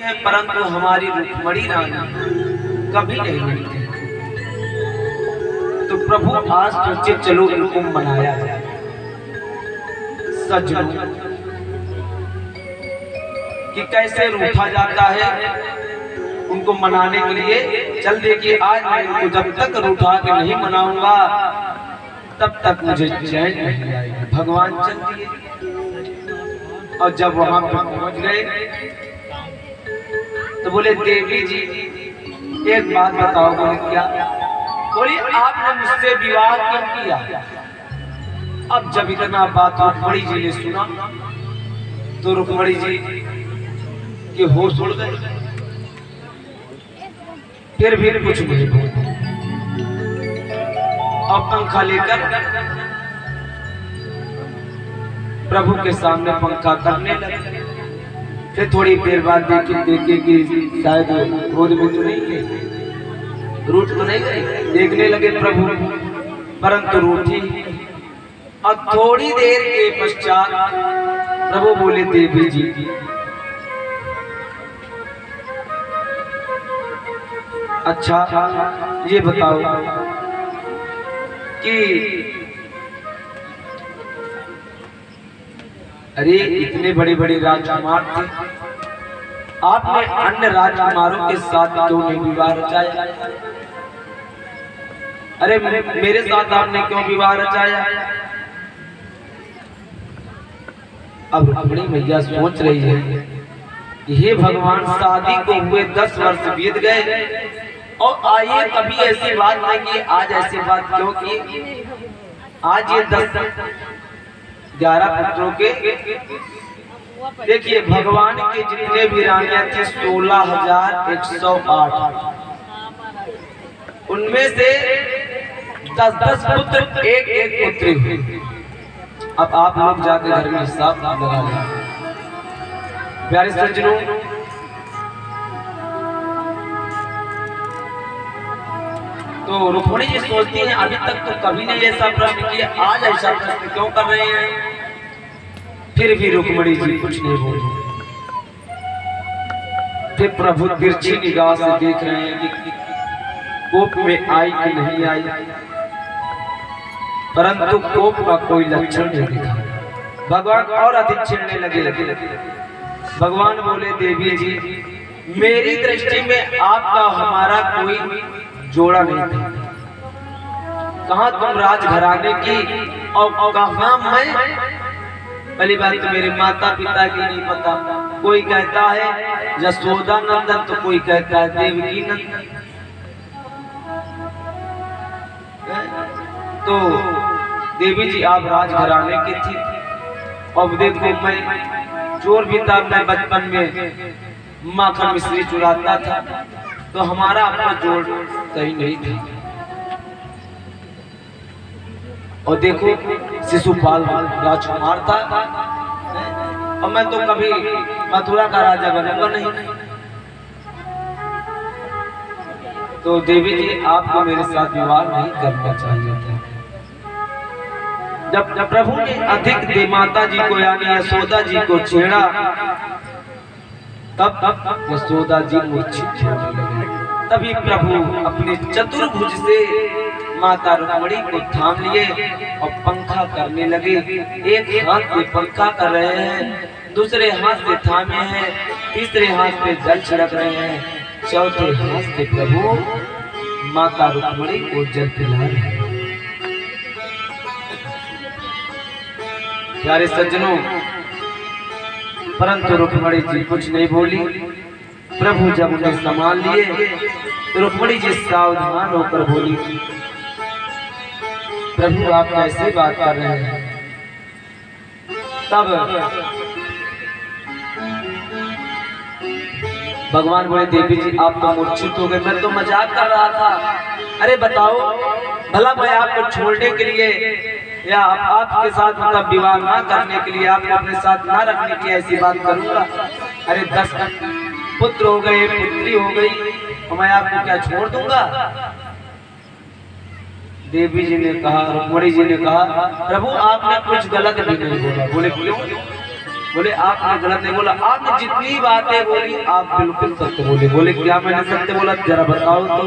है, परंतु हमारी रुक्मिणी रानी कभी नहीं मिलती। तो प्रभु आज सोचे चलो इनको मनाया जाए। सज्जनों कि कैसे रूठा जाता है उनको मनाने के लिए। चल देखिए आज मैं इनको जब तक रूठा के नहीं मनाऊंगा तब तक मुझे चैन नहीं आएगा। भगवान चल दिए और जब वहां पर पहुंच गए तो बोले देवी जी एक बात बताओ। बोले क्या? बोली आपने मुझसे विवाह क्यों किया? अब जब इतना बात रुक्मिणी जी ने सुना तो रुक्मिणी जी के होश उड़ गए, फिर भी कुछ नहीं बोले और पंखा लेकर प्रभु के सामने पंखा करने लगे। फिर थोड़ी देर बाद देखे कि शायद क्रोध में तो नहीं गए, रूठ तो नहीं गए। देखने लगे प्रभु परंतु रूठी। और थोड़ी देर के पश्चात प्रभु बोले देवी जी अच्छा ये बताओ कि अरे इतने बड़े बड़े राजकुमार थे, आपने अन्य राजकुमारों के साथ क्यों नहीं विवाह रचाया? अरे मेरे साथ आपने क्यों विवाह रचाया? अब रुक्मिणी मैया सोच रही है हे भगवान शादी को हुए 10 वर्ष बीत गए और आइए कभी ऐसी बात नहीं की, आज ऐसी बात क्यों की? आज ये 10-11 पुत्रों के देखिए भगवान के जितने भी रानियां थी 16,108, उनमें से 10-10 पुत्र एक पुत्री हुई। अब आप लोग जाकर घर में हिसाब लगा लें। प्यारे सज्जनों तो रुक्मिणी जी सोचती हैं अभी तक तो कभी नहीं ऐसा प्रश्न किया, आज ऐसा प्रश्न क्यों कर रहे हैं? फिर भी रुक्मिणी जी कुछ नहीं बोली। फिर प्रभु तिरछी निगाह से देख रहे हैं कि कोप में आई कि नहीं आई, परंतु कोप का कोई लक्षण नहीं दिखा। भगवान और अधिक छिड़ने लगे। भगवान बोले देवी जी मेरी दृष्टि में आपका हमारा कोई जोड़ा नहीं था। कहाँ तुम राजघराने की और कहाँ मैं? पहली बात तो मेरे माता पिता की नहीं पता। कोई कहता है यशोदा नंदन तो कोई कहता है देवकी नंदन। तो देवी जी आप राजघराने की थी और देखो मैं चोर भी था, मैं बचपन में माखन मिश्री चुराता था, तो हमारा अपना जोड़ कहीं नहीं था। और देखो शिशुपाल राजकुमार था और मैं तो कभी मथुरा का राजा बनूंगा नहीं। तो देवी जी आपको मेरे साथ विवाह नहीं करना चाहिए था। जब प्रभु ने अधिक माता जी को यानी यशोदा जी को छेड़ा तब यशोदा जी मूर्छित होने लगे। तभी प्रभु अपने चतुर्भुज से माता रुक्मिणी को थाम लिए और पंखा करने लगे। एक हाथ से पंखा कर रहे हैं, दूसरे हाथ से थामे हैं, तीसरे हाथ से जल छिड़क रहे हैं, चौथे हाथ से प्रभु माता रुक्मिणी को जल पिला रहे हैं। प्यारे सज्जनों परंतु रुक्मिणी जी कुछ नहीं बोली। प्रभु जब उन्हें संभाल लिए तो रुक्मिणी जी सावधान होकर बोली प्रभु आप कैसे बात कर रहे हैं? तब भगवान बोले देवी जी आप तो मूर्छित हो गए, मैं तो मजाक कर रहा था। अरे बताओ भला मैं आपको छोड़ने के लिए या आपके साथ मतलब विवाह ना करने के लिए, आपको अपने साथ ना रखने की ऐसी बात करूंगा? अरे 10 पुत्र हो गए, पुत्री हो गई, तो मैं आपको क्या छोड़ दूंगा? देवी जी ने कहा, रुक्मिणी जी ने कहा प्रभु आपने कुछ गलत भी नहीं बोला। बोले क्यों? बोले आपने गलत नहीं बोला, आपने जितनी बातें बोली आप बिल्कुल सत्य बोले। बोले क्या मैंने सत्य बोला, जरा बताओ तो।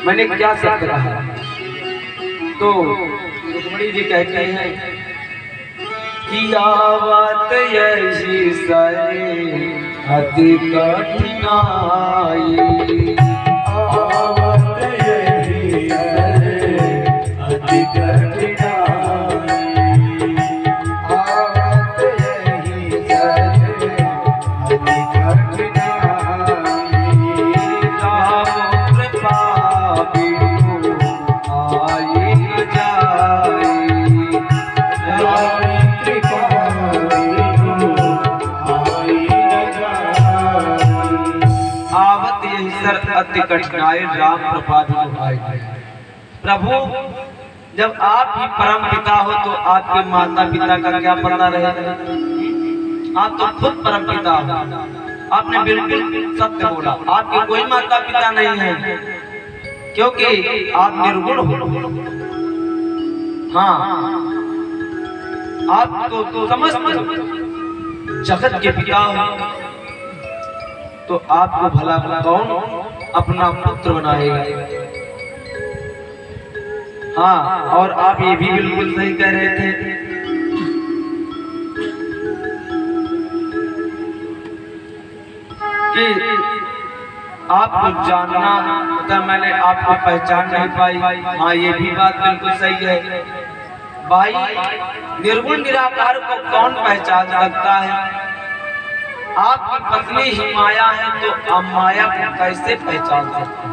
मैंने क्या सत्य कहा? तो रुक्मिणी जी कहते हैं कि आवत यही सरे अति कठिनाई, आवत यही सरे अति कठिनाई, आवत यही सरे अति कठिनाई, राम कृपा बिनु आई न जाई, राम कृपा बिनु आई न जाई, आवत यही सर अति कठिनाई, राम कृपा बिनु आई न जाई। प्रभु जब आप ही परम पिता हो तो आपके माता पिता का क्या पता रहेगा? आप तो खुद परम पिता हो, आपने बिल्कुल सत्य बोला। आपके कोई माता पिता नहीं है क्योंकि आप निर्गुण हो। हाँ, आप तो समस्त जगत के पिता हो, तो आपको भला कौन अपना पुत्र बनाएगा? हाँ, और आप ये भी बिल्कुल सही कह रहे थे कि आपको जानना होता, मैंने आपको पहचान नहीं पाई। हाँ, ये भी बात बिल्कुल सही है भाई। निर्गुण निराकार को कौन पहचान सकता है? आपकी पत्नी ही माया है तो आप माया को कैसे पहचान सकते हैं?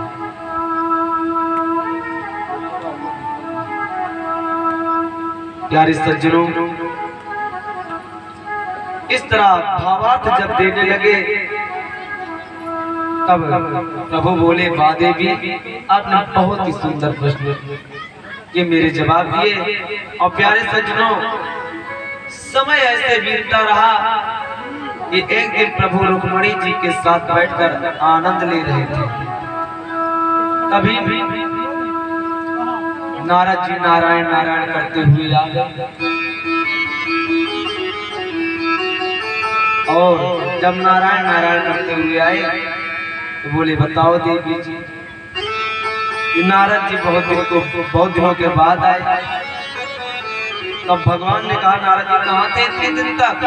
प्यारे सज्जनों, इस तरह भावार्थ जब देने लगे तब प्रभु बोले वादेवी आपने बहुत ही सुंदर प्रश्न ये मेरे जवाब दिए। और प्यारे सज्जनों, समय ऐसे बीतता रहा कि एक दिन प्रभु रुक्मिणी जी के साथ बैठकर आनंद ले रहे थे। तभी नारद जी नारायण नारायण करते हुए आ गए और जब नारायण नारायण करते हुए आए तो बोले बताओ देवी जी। नारद जी बहुत दिनों के बाद आए। तब भगवान ने कहा नारद जी कहाँ थे इतने दिन तक?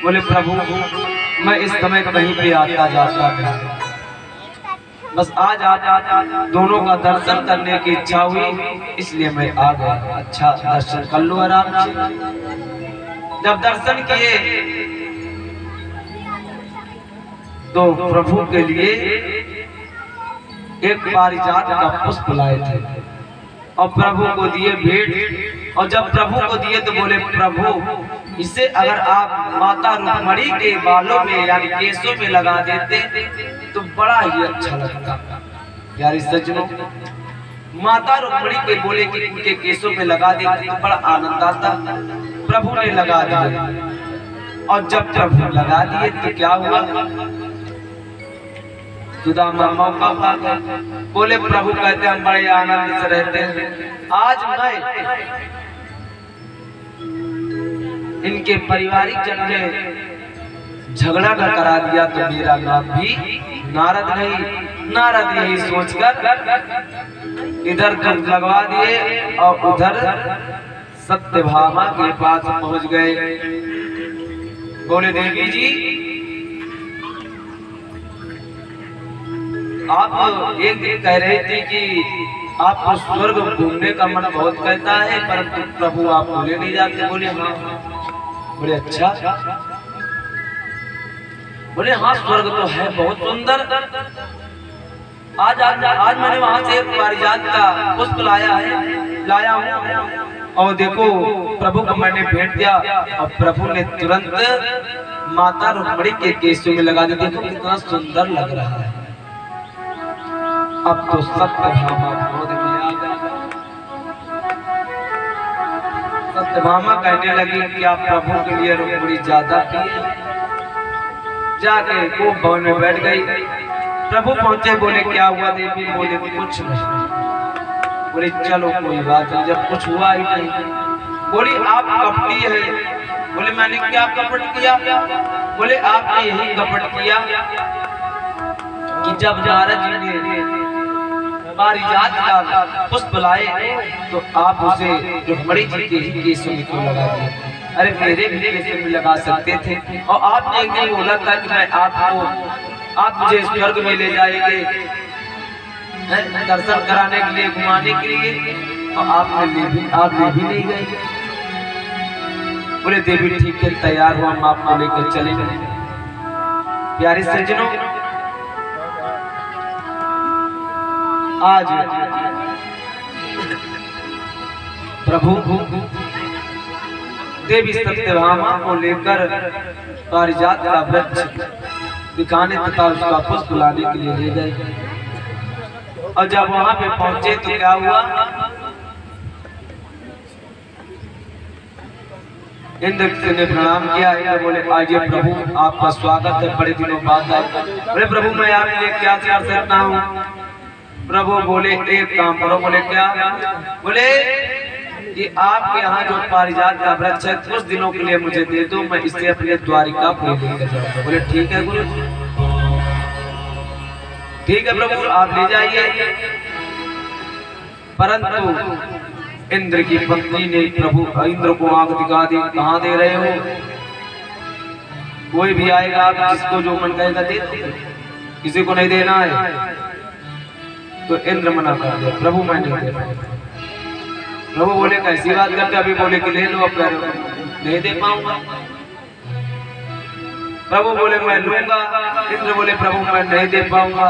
बोले प्रभु मैं इस समय कहीं पे आता जाता था, बस आज दोनों का दर्शन करने की इच्छा हुई इसलिए मैं आ गया। अच्छा दर्शन कर लो आराम से। जब दर्शन किए तो प्रभु के लिए एक पारिजात का पुष्प लाए थे और प्रभु को दिए भेंट। और जब प्रभु को दिए तो बोले प्रभु इसे अगर आप माता रुक्मिणी के बालों में यानी केसों में लगा देते तो बड़ा ही अच्छा लगता। प्यारे सज्जनों, माता रुक्मिणी के बोले कि उनके केसों में लगा देते तो बड़ा आनंद आता। प्रभु ने लगा दिया और जब प्रभु लगा दिए तो क्या हुआ? सुदामा मौका पा गया। बोले प्रभु कहते हम बड़े आनंद से रहते हैं, आज मैं इनके पारिवारिक जन ने झगड़ा न करा दिया तो मेरा नाम भी नारद नहीं। नारद यही सोचकर इधर दूध लगवा दिए और उधर सत्यभामा के पास पहुंच गए। बोले देवी जी आप एक दिन कह रहे थे कि आपको स्वर्ग घूमने का मन बहुत कहता है परंतु प्रभु आप भूले नहीं जाते। बोले हाँ। बोले अच्छा? बोले हाँ स्वर्ग तो है बहुत सुंदर। आज मैंने वहां से एक पारिजात का पुष्प लाया हूँ और देखो प्रभु को मैंने भेंट दिया और प्रभु ने तुरंत माता रुक्मिणी के केसों में लगा दी। देखो कितना सुंदर लग रहा है। अब तो सत्यभामा क्रोध में आ गई। सत्यभामा कहने लगी कि आप प्रभु के लिए रुक्मिणी ज्यादा की। जाके वो भवन में बैठ गई। प्रभु पहुंचे, बोले क्या हुआ देवी? बोले कुछ नहीं। बोले चलो कोई बात नहीं, जब कुछ हुआ ही नहीं। बोली आप कपटी है। बोले मैंने क्या कपट किया? बोले आपने यही कपट किया कि जब नारद जी ने पारिजात का पुष्प लाए तो आप उसे जो बड़ी जी के ही केसों में क्यों लगा दिए? अरे मेरे भी केसों में लगा सकते थे। और आपने एक दिन बोला था कि मैं आप मुझे स्वर्ग में ले जाएंगे दर्शन कराने के लिए, घुमाने के लिए, और आप ले भी नहीं गए। बोले देवी ठीक है, तैयार हुआ, हम आपको लेकर चले गए। प्यारे सज्जनों, आज प्रभु देवी सत्यभामा को लेकर पारिजात का वृक्ष दिखाने तथा उसका पुष्प लाने के लिए ले गए। और जब वहां पे पहुंचे तो क्या हुआ? इंद्र ने प्रणाम किया। इंद्र बोले आइए प्रभु, आपका स्वागत है, बड़े दिनों बाद आए। बोले प्रभु मैं आपके लिए क्या कर सकता हूँ? प्रभु बोले एक काम करो। बोले क्या? बोले कि आपके यहाँ जो पारिजात का वृक्ष है कुछ दिनों के लिए मुझे दे दो, मैं इसे अपने द्वारिका पर लेकर जाऊंगा। बोले ठीक है गुरु, ठीक है प्रभु आप ले जाइए। परंतु इंद्र की पत्नी ने प्रभु इंद्र को आंख दिखा दी, कहाँ दे रहे हो? कोई भी आएगा आप जिसको जो मन कहेगा दे दो, किसी को नहीं देना है। तो इंद्र मना कर दिया, प्रभु मैं नहीं दे पाऊंगा। प्रभु बोले कैसी बात करते? अभी बोले कि ले लो, अब कह रहे नहीं दे पाऊंगा। प्रभु बोले मैं लूंगा। इंद्र बोले प्रभु मैं नहीं दे पाऊंगा।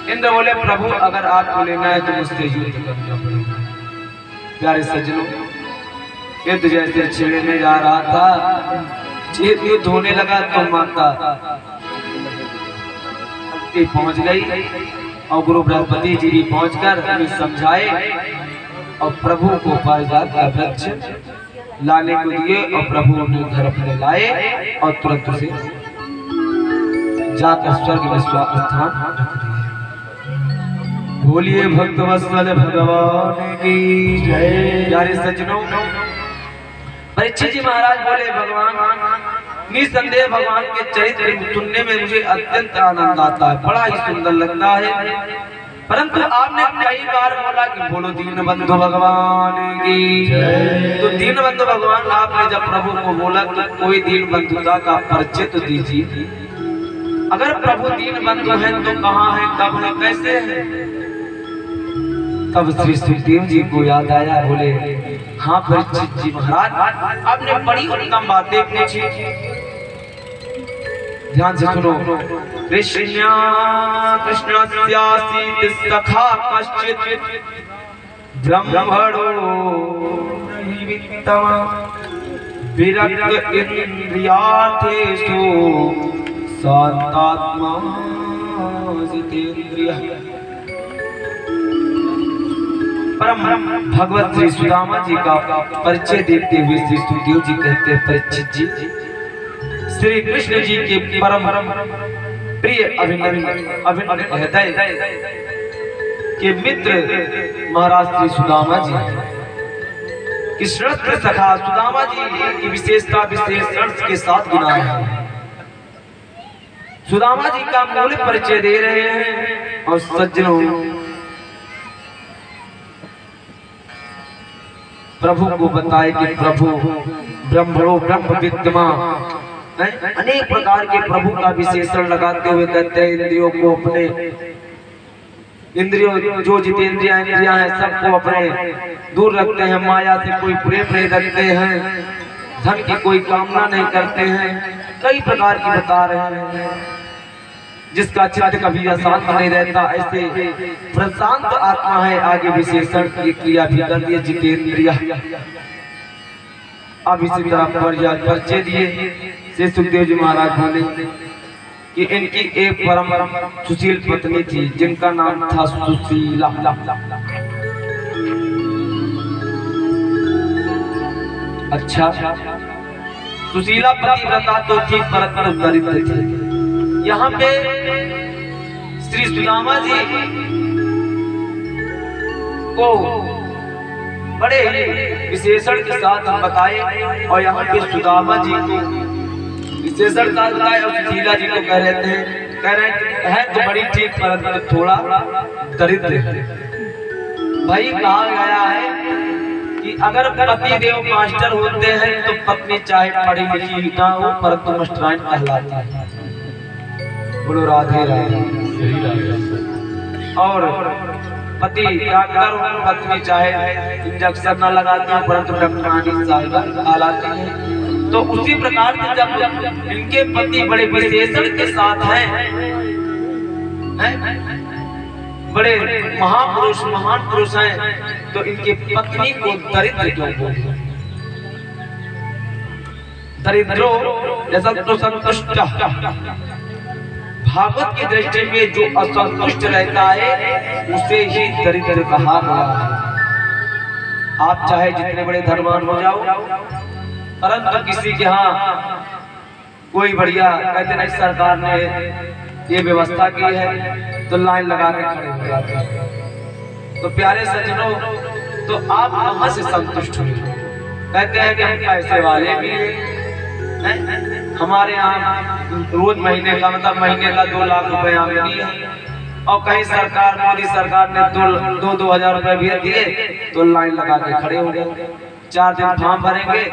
इंद्र बोले प्रभु अगर आपको लेना है तो मुझसे युद्ध करना पड़ेगा। प्यारे सज्जनों, युद्ध जैसे छिड़ने जा रहा था, युद्ध होने लगा तो माता पहुंच गई और गुरु बृहस्पति जी भी पहुंचकर उन्हें समझाए और प्रभु को पारिजात का वृक्ष लाने को दिए और प्रभु अपने घर अपने लाए और तुरंत उसे जाकर स्वर्ग में स्थान रख दिए। बोलिए भक्त वत्सल भगवान की जय। प्यारे सज्जनों, परीक्षित जी महाराज बोले भगवान निसंदेह भगवान के चरित्र सुनने में मुझे अत्यंत आनंद आता है, बड़ा ही सुंदर लगता है। परंतु आपने कई बार बोला कि बोलो दीनबंधु भगवान की जय। तो दीनबंधु भगवान आपने जब प्रभु को बोला तो कोई दीनबंधुता का परिचय तो दीजिए। अगर प्रभु दीनबंधु हैं तो कहाँ हैं, कब है, कैसे है? तब श्री सुखदेव जी को याद आया। बोले हाँ परीक्षित जी महाराज आपने बड़ी उत्तम बातें पूछी, ध्यान से सुनो। कृष्ण कृष्णस्यासीत सखा कश्चित् ब्रह्मणो निमित्तम विरक्त इंद्रियार्थेषु शांतात्मा जितेन्द्रियः। परम भगवत श्री सुदामा जी का परिचय देते हुए श्री सुखदेव जी कहते हैं परीक्षित जी, श्री कृष्ण जी के परम प्रिय अभिन्न हृदय के मित्र महाराज श्री सुदामा जी की श्रेष्ठ सखा सुदामा जी की विशेषता विशेष अर्थ के साथ गिना है। सुदामा जी का मूल परिचय दे रहे हैं। और सज्जनों, प्रभु को बताए कि प्रभु ब्रह्मणो ब्रह्म विद्यमान, अनेक प्रकार के प्रभु का विशेषण लगाते हुए कहते हैं इंद्रियों को अपने, इंद्रियों जो जितेंद्रियां इंद्रियां हैं सबको अपने दूर रखते हैं, माया से कोई प्रेम नहीं रखते हैं, धन की कोई कामना नहीं करते हैं, कई प्रकार की बता रहे हैं। जिसका चित्त कभी अशांत नहीं रहता, ऐसे प्रशांत आत्मा है। आगे विशेषण की क्रिया भी कर दिए जितेंद्रिय। अब इसी तरह परिचय दिए श्री सुखदेव जी महाराज बोले कि इनकी एक परम सुशील पत्नी थी जिनका नाम था सुशीला। अच्छा, सुशीला पतिव्रता तो थी परंतु दरिद्र थी। यहाँ पे श्री सुदामा जी को बड़े विशेषण के साथ हम बताए, और यहाँ पे सुदामा जी को विशेषण का बताए और सुशीला जी को कह रहे हैं तो बड़ी ठीक परंतु थोड़ा दरिद्र है। भाई कहा गया है कि अगर पति देव मास्टर होते हैं तो पत्नी चाहे पढ़ी लिखी ना हो परंतु मास्टराइन कहलाती है। बोलो राधे राधे। और पति डॉक्टर हो, पत्नी चाहे इंजेक्शन न लगाती है परंतु डॉक्टरानी साहिबा कहलाती है। तो उसी प्रकार से जब इनके पति बड़े विशेषण के साथ हैं, बड़े महापुरुष महान पुरुष हैं, तो इनके पत्नी को दरिद्र क्यों बोलते? दरिद्रो जैसा तो संतुष्ट, भागवत की दृष्टि में जो असंतुष्ट रहता है उसे ही दरिद्र कहा गया है। आप चाहे जितने बड़े धनवान हो जाओ, परंतु किसी के यहाँ कोई बढ़िया कहते नहीं सरकार ने ये व्यवस्था की है तो लाइन लगा के खड़े हो जाते हैं। तो प्यारे सज्जनों, तो आप कहां से संतुष्ट हुए? कहते हैं कि हम पैसे वाले भी हैं, हमारे यहाँ रोज महीने का मतलब महीने का 2 लाख रुपए आमदनी है, और कहीं सरकार मोदी सरकार ने 2,000 रुपए भी दिए तो लाइन लगा के खड़े हो गए। 4 दिन फॉर्म भरेंगे,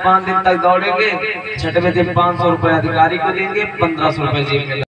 5 दिन तक दौड़ेंगे, 6वें दिन 500 रुपए अधिकारी को देंगे, 1500 रुपए जेब में।